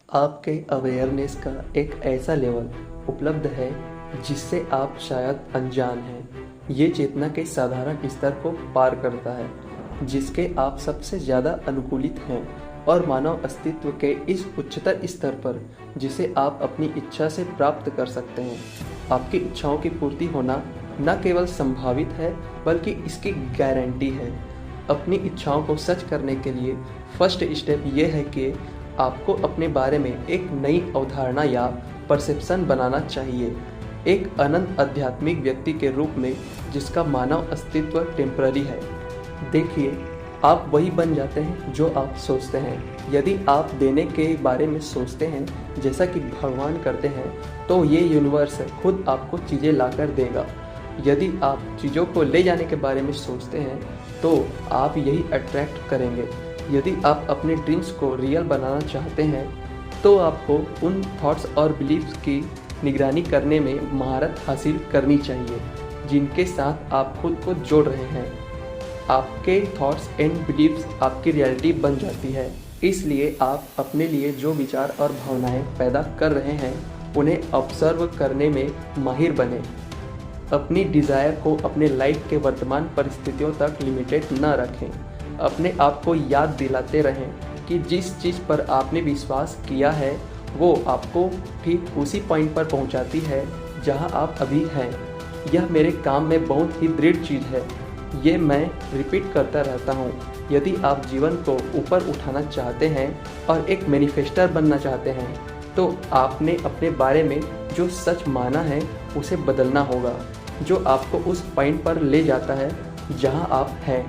आपके अवेयरनेस का एक ऐसा लेवल उपलब्ध है जिससे आप शायद अनजान हैं। ये चेतना के साधारण स्तर को पार करता है जिसके आप सबसे ज़्यादा अनुकूलित हैं और मानव अस्तित्व के इस उच्चतर स्तर पर जिसे आप अपनी इच्छा से प्राप्त कर सकते हैं। आपकी इच्छाओं की पूर्ति होना न केवल संभावित है बल्कि इसकी गारंटी है। अपनी इच्छाओं को सच करने के लिए फर्स्ट स्टेप ये है कि आपको अपने बारे में एक नई अवधारणा या परसेप्शन बनाना चाहिए, एक अनंत आध्यात्मिक व्यक्ति के रूप में जिसका मानव अस्तित्व टेम्पररी है। देखिए, आप वही बन जाते हैं जो आप सोचते हैं। यदि आप देने के बारे में सोचते हैं जैसा कि भगवान करते हैं तो ये यूनिवर्स खुद आपको चीज़ें लाकर देगा। यदि आप चीज़ों को ले जाने के बारे में सोचते हैं तो आप यही अट्रैक्ट करेंगे। यदि आप अपने ड्रीम्स को रियल बनाना चाहते हैं तो आपको उन थॉट्स और बिलीव्स की निगरानी करने में महारत हासिल करनी चाहिए जिनके साथ आप खुद को जोड़ रहे हैं। आपके थॉट्स एंड बिलीव्स आपकी रियलिटी बन जाती है। इसलिए आप अपने लिए जो विचार और भावनाएं पैदा कर रहे हैं उन्हें ऑब्जर्व करने में माहिर बने। अपनी डिज़ायर को अपने लाइफ के वर्तमान परिस्थितियों तक लिमिटेड न रखें। अपने आप को याद दिलाते रहें कि जिस चीज़ पर आपने विश्वास किया है वो आपको ठीक उसी पॉइंट पर पहुंचाती है जहां आप अभी हैं। यह मेरे काम में बहुत ही दृढ़ चीज़ है। ये मैं रिपीट करता रहता हूँ। यदि आप जीवन को ऊपर उठाना चाहते हैं और एक मैनिफेस्टर बनना चाहते हैं तो आपने अपने बारे में जो सच माना है उसे बदलना होगा, जो आपको उस पॉइंट पर ले जाता है जहां आप हैं।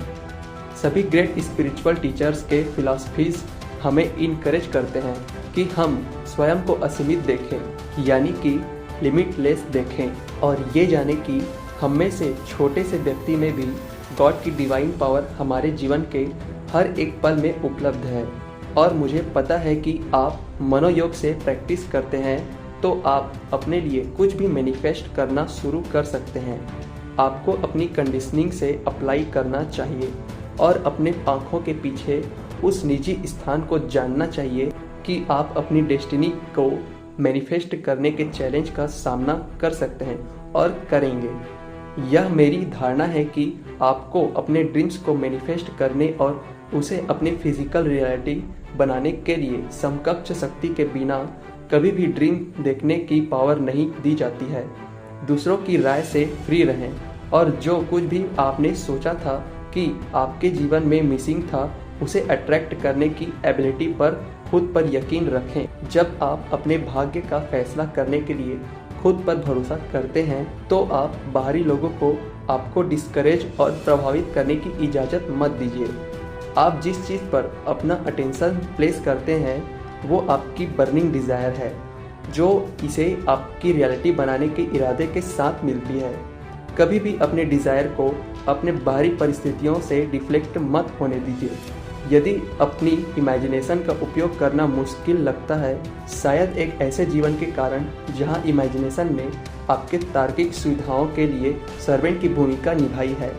सभी ग्रेट स्पिरिचुअल टीचर्स के फिलॉसफीज हमें इनकरेज करते हैं कि हम स्वयं को असीमित देखें, यानी कि लिमिटलेस देखें और ये जाने कि हम में से छोटे से व्यक्ति में भी गॉड की डिवाइन पावर हमारे जीवन के हर एक पल में उपलब्ध है। और मुझे पता है कि आप मनोयोग से प्रैक्टिस करते हैं तो आप अपने लिए कुछ भी मैनिफेस्ट करना शुरू कर सकते हैं। आपको अपनी कंडीशनिंग से अप्लाई करना चाहिए और अपने आँखों के पीछे उस निजी स्थान को जानना चाहिए कि आप अपनी डेस्टिनी को मैनिफेस्ट करने के चैलेंज का सामना कर सकते हैं और करेंगे। यह मेरी धारणा है कि आपको अपने ड्रीम्स को मैनिफेस्ट करने और उसे अपनी फिजिकल रियलिटी बनाने के लिए समकक्ष शक्ति के बिना कभी भी ड्रीम देखने की पावर नहीं दी जाती है। दूसरों की राय से फ्री रहें और जो कुछ भी आपने सोचा था कि आपके जीवन में मिसिंग था उसे अट्रैक्ट करने की एबिलिटी पर खुद पर यकीन रखें। जब आप अपने भाग्य का फैसला करने के लिए खुद पर भरोसा करते हैं तो आप बाहरी लोगों को आपको डिस्करेज और प्रभावित करने की इजाज़त मत दीजिए। आप जिस चीज़ पर अपना अटेंशन प्लेस करते हैं वो आपकी बर्निंग डिज़ायर है जो इसे आपकी रियलिटी बनाने के इरादे के साथ मिलती है। कभी भी अपने डिज़ायर को अपने बाहरी परिस्थितियों से डिफ्लेक्ट मत होने दीजिए। यदि अपनी इमेजिनेशन का उपयोग करना मुश्किल लगता है, शायद एक ऐसे जीवन के कारण जहां इमेजिनेशन ने आपके तार्किक सुविधाओं के लिए सर्वेंट की भूमिका निभाई है,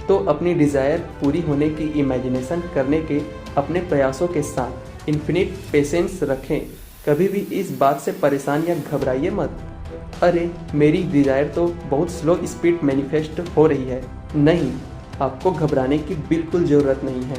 तो अपनी डिज़ायर पूरी होने की इमेजिनेशन करने के अपने प्रयासों के साथ इन्फिनिट पेशेंस रखें। कभी भी इस बात से परेशान या घबराइए मत, अरे मेरी डिज़ायर तो बहुत स्लो स्पीड मैनिफेस्ट हो रही है। नहीं, आपको घबराने की बिल्कुल ज़रूरत नहीं है।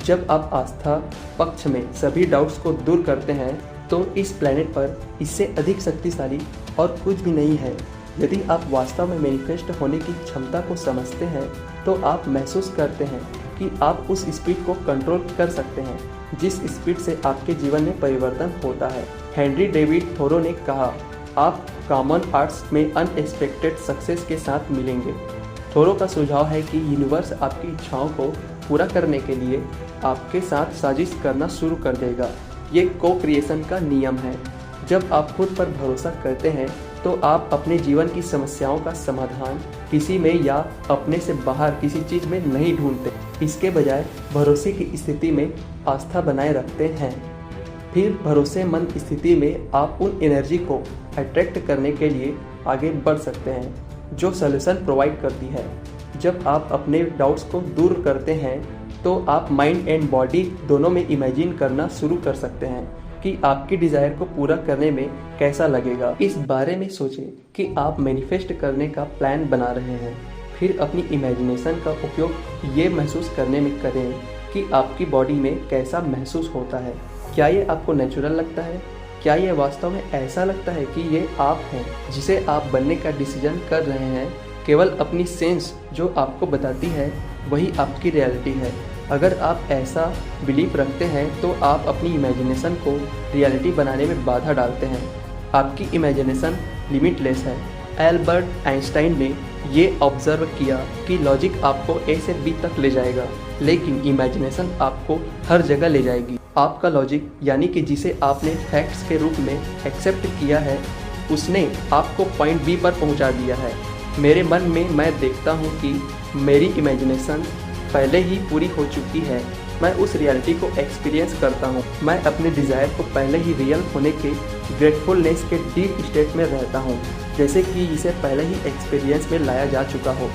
जब आप आस्था पक्ष में सभी डाउट्स को दूर करते हैं तो इस प्लेनेट पर इससे अधिक शक्तिशाली और कुछ भी नहीं है। यदि आप वास्तव में मैनिफेस्ट होने की क्षमता को समझते हैं तो आप महसूस करते हैं कि आप उस स्पीड को कंट्रोल कर सकते हैं जिस स्पीड से आपके जीवन में परिवर्तन होता है। हेनरी डेविड थोरो ने कहा, आप कॉमन आर्ट्स में अनएक्सपेक्टेड सक्सेस के साथ मिलेंगे। थोरो का सुझाव है कि यूनिवर्स आपकी इच्छाओं को पूरा करने के लिए आपके साथ साजिश करना शुरू कर देगा। ये को क्रिएशन का नियम है। जब आप खुद पर भरोसा करते हैं तो आप अपने जीवन की समस्याओं का समाधान किसी में या अपने से बाहर किसी चीज़ में नहीं ढूंढते। इसके बजाय भरोसे की स्थिति में आस्था बनाए रखते हैं। फिर भरोसेमंद स्थिति में आप उन एनर्जी को अट्रैक्ट करने के लिए आगे बढ़ सकते हैं जो सॉल्यूशन प्रोवाइड करती है। जब आप अपने डाउट्स को दूर करते हैं तो आप माइंड एंड बॉडी दोनों में इमेजिन करना शुरू कर सकते हैं कि आपकी डिज़ायर को पूरा करने में कैसा लगेगा। इस बारे में सोचें कि आप मैनिफेस्ट करने का प्लान बना रहे हैं। फिर अपनी इमेजिनेशन का उपयोग ये महसूस करने में करें कि आपकी बॉडी में कैसा महसूस होता है। क्या ये आपको नेचुरल लगता है? क्या ये वास्तव में ऐसा लगता है कि ये आप हैं जिसे आप बनने का डिसीजन कर रहे हैं? केवल अपनी सेंस जो आपको बताती है वही आपकी रियलिटी है। अगर आप ऐसा बिलीफ रखते हैं तो आप अपनी इमेजिनेशन को रियलिटी बनाने में बाधा डालते हैं। आपकी इमेजिनेशन लिमिटलेस है। एल्बर्ट आइंस्टाइन ने ये ऑब्जर्व किया कि लॉजिक आपको ए से बी तक ले जाएगा, लेकिन इमेजिनेशन आपको हर जगह ले जाएगी। आपका लॉजिक यानी कि जिसे आपने फैक्ट्स के रूप में एक्सेप्ट किया है, उसने आपको पॉइंट बी पर पहुंचा दिया है। मेरे मन में मैं देखता हूं कि मेरी इमेजिनेशन पहले ही पूरी हो चुकी है। मैं उस रियलिटी को एक्सपीरियंस करता हूँ। मैं अपने डिज़ायर को पहले ही रियल होने के ग्रेटफुलनेस के डीप स्टेट में रहता हूँ, जैसे कि इसे पहले ही एक्सपीरियंस में लाया जा चुका हो।